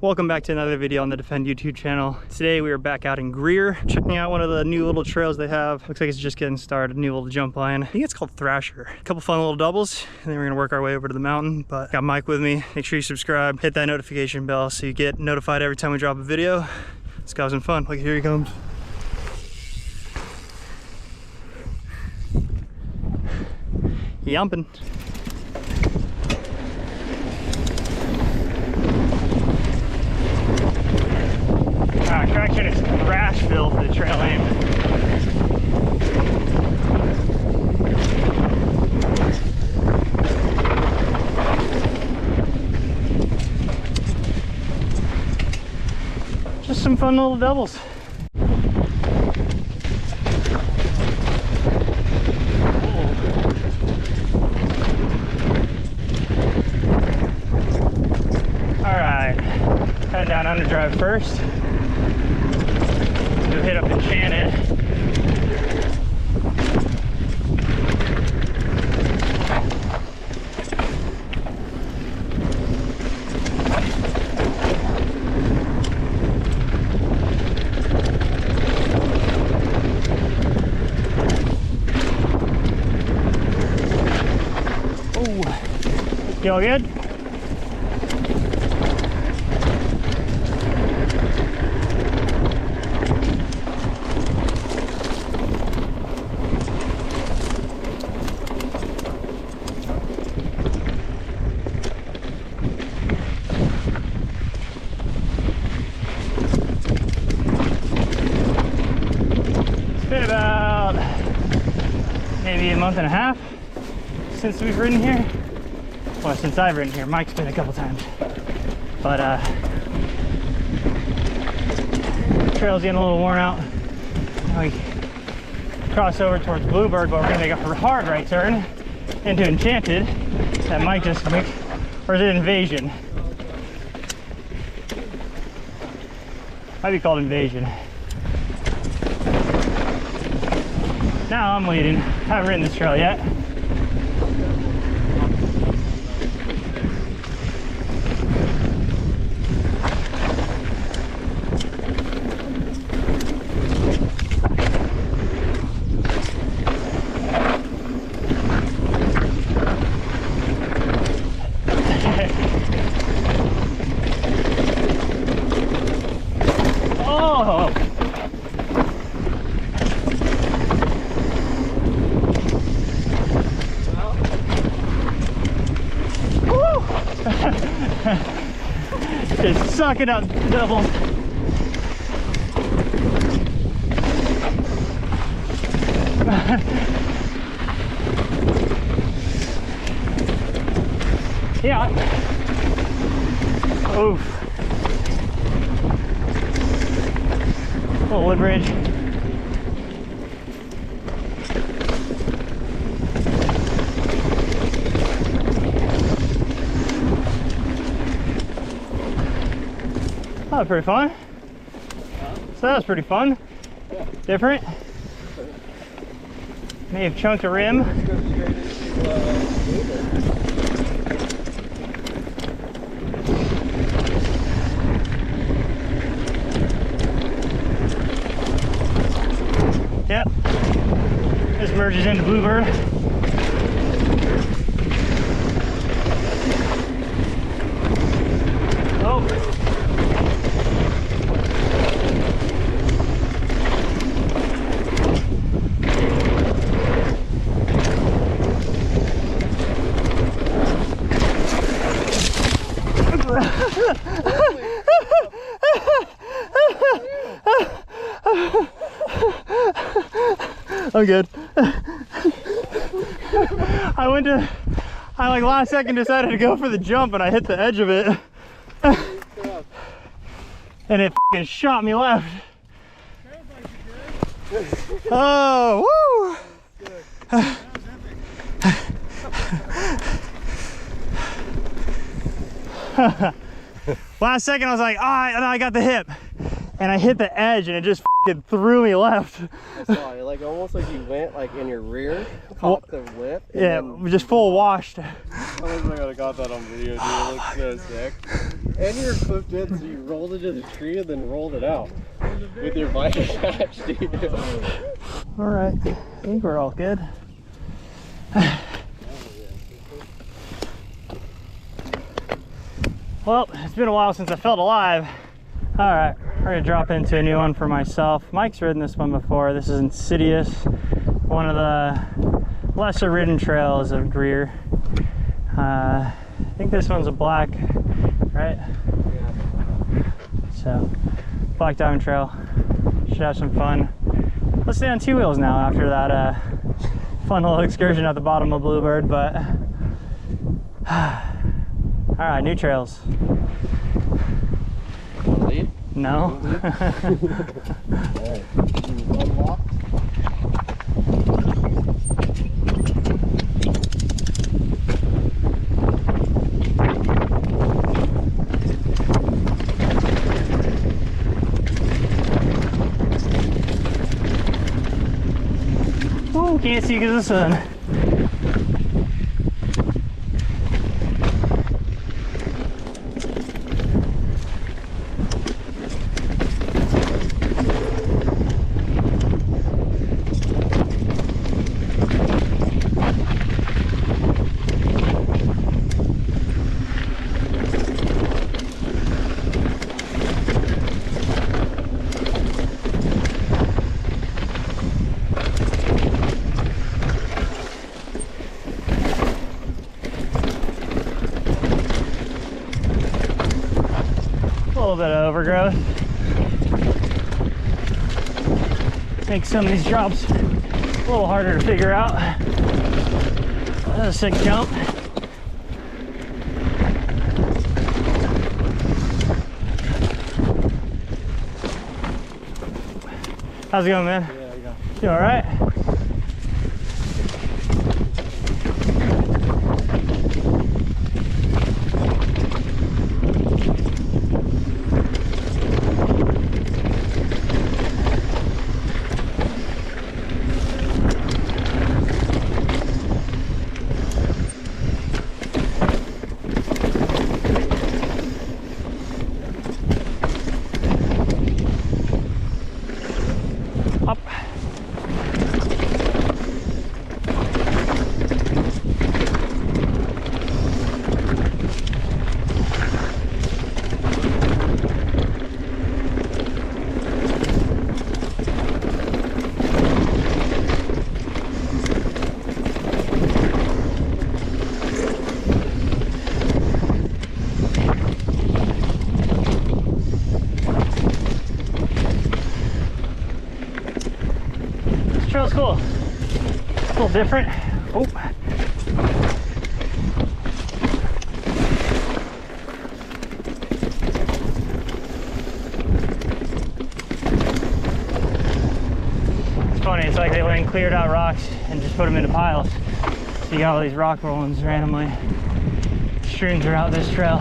Welcome back to another video on the Defend YouTube channel. Today we are back out in Greer, checking out one of the new little trails they have. Looks like it's just getting started, a new little jump line. I think it's called Thrashville. A couple fun little doubles, and then we're gonna work our way over to the mountain. But got Mike with me. Make sure you subscribe, hit that notification bell so you get notified every time we drop a video. Let's go have some fun. Look, here he comes. Jumping. Correction, it's Thrashville for the trail name. Just some fun little doubles. Alright, head down Underdrive first. We'll hit up Enchanted. Oh, you all good? Been about maybe a month and a half since we've ridden here. Well, since I've ridden here. Mike's been a couple times, but trail's getting a little worn out. Now we cross over towards Bluebird, but we're gonna make a hard right turn into Enchanted that Mike just made. Or is it Invasion? Might be called Invasion. Now I'm leading. Haven't ridden this trail yet. Oh! Just suck it up, doubles. Yeah. Oof. Little wood bridge. That was pretty fun. So that was pretty fun. Yeah. Different. May have chunked a rim. Yep. This merges into Bluebird. Oh. I'm good. I like last second decided to go for the jump and I hit the edge of it. And it f***ing shot me left. Oh, woo! Last second I was like, ah, oh, I got the hip. and I hit the edge and it just f***ing threw me left. I saw it, like almost like you went like in your rear, caught the whip. Yeah, just full washed. I wish I would've got that on video, dude. It looks so sick. And you were clipped in, so you rolled into the tree and then rolled it out with your bike attached, dude. All right, I think we're all good. Well, it's been a while since I felt alive. All right, we're gonna drop into a new one for myself. Mike's ridden this one before. This is Insidious, one of the lesser ridden trails of Greer. I think this one's a black, right? Yeah. So, black diamond trail. Should have some fun. Let's stay on 2 wheels now after that fun little excursion at the bottom of Bluebird, but all right, new trails. Lead? No. Alright, unlocked. Oh, can't see because of the sun. A little bit of overgrowth. Makes some of these drops a little harder to figure out. That's a sick jump. How's it going, man? Yeah, there you go. You all right? Up. This trail's cool. It's a little different. Oh. It's funny, it's like they went and cleared out rocks and just put them into piles. So you got all these rock rollings randomly strewn throughout this trail.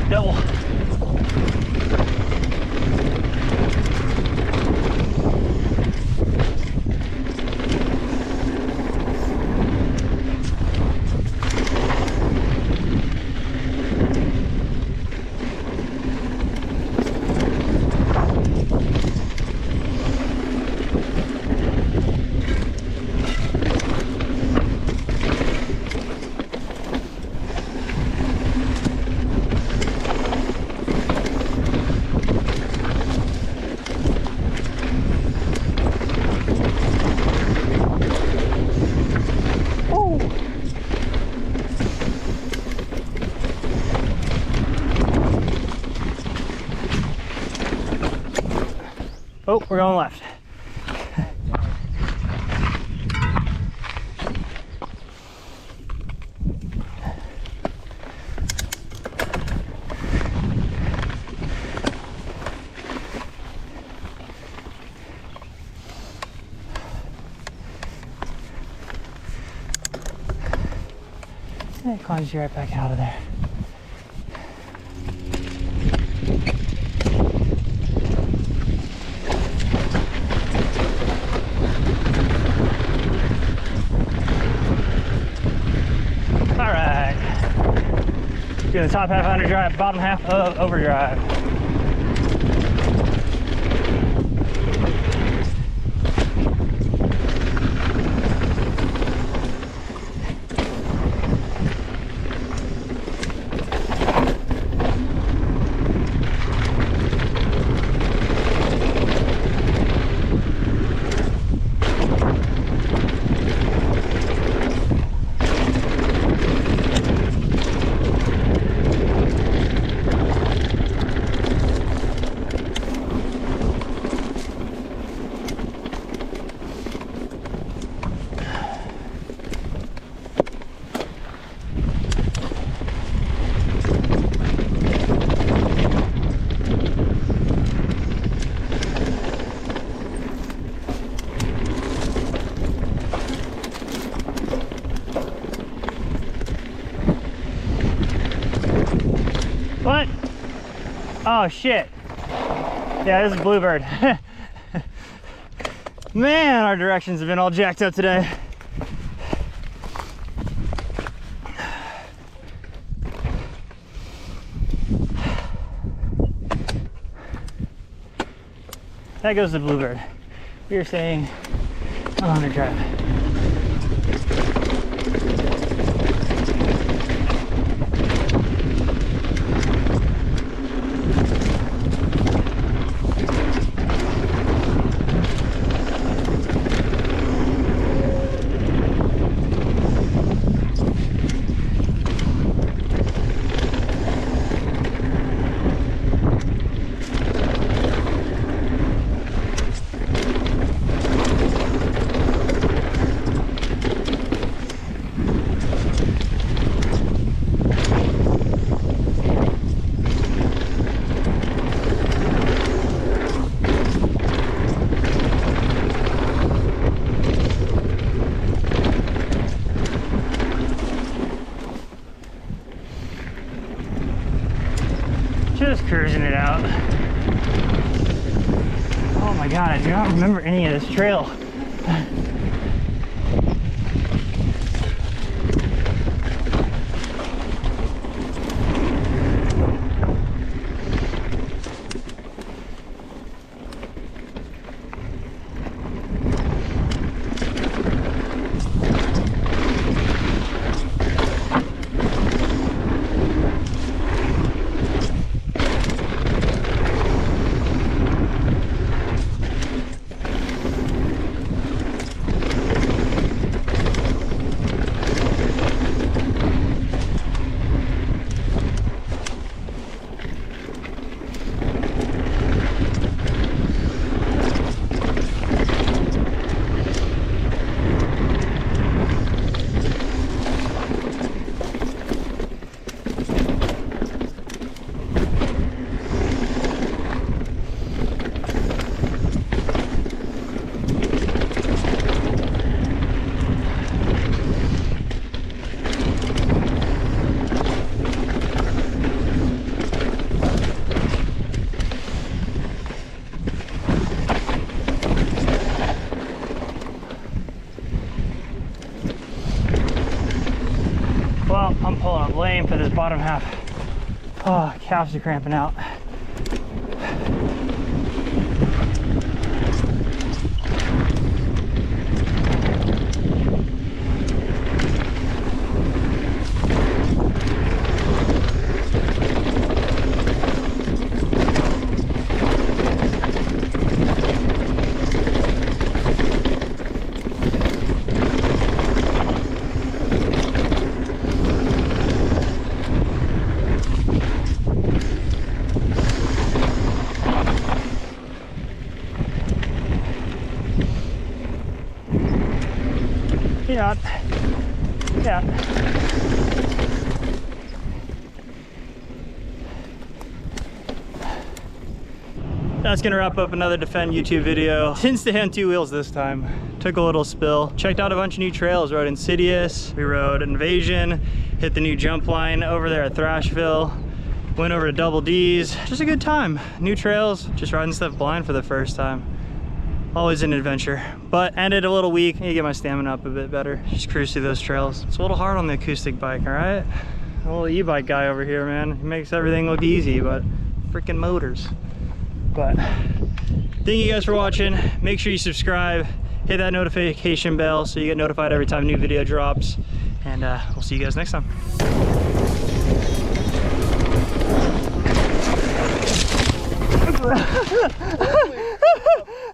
Double. Oh, we're going left. It climbs you right back out of there. All right, doing the top half underdrive, bottom half of overdrive. What? Oh shit. Yeah, this is Bluebird. Man, our directions have been all jacked up today. That goes to Bluebird. We are staying on Underdrive. Just cruising it out. Oh my god, I do not remember any of this trail. Well, I'm pulling up lame for this bottom half. Oh, calves are cramping out. Yeah. Yeah. That's gonna wrap up another Defend YouTube video. Didn't stay on 2 wheels this time. Took a little spill. Checked out a bunch of new trails. Rode Insidious. We rode Invasion. Hit the new Jumpline over there at Thrashville. Went over to Double Ds. Just a good time. New trails. Just riding stuff blind for the first time. Always an adventure. But ended a little weak. Need to get my stamina up a bit better. Just cruise through those trails. It's a little hard on the acoustic bike, all right? A little e-bike guy over here, man. He makes everything look easy, but freaking motors. But thank you guys for watching. Make sure you subscribe, hit that notification bell so you get notified every time a new video drops. And we'll see you guys next time.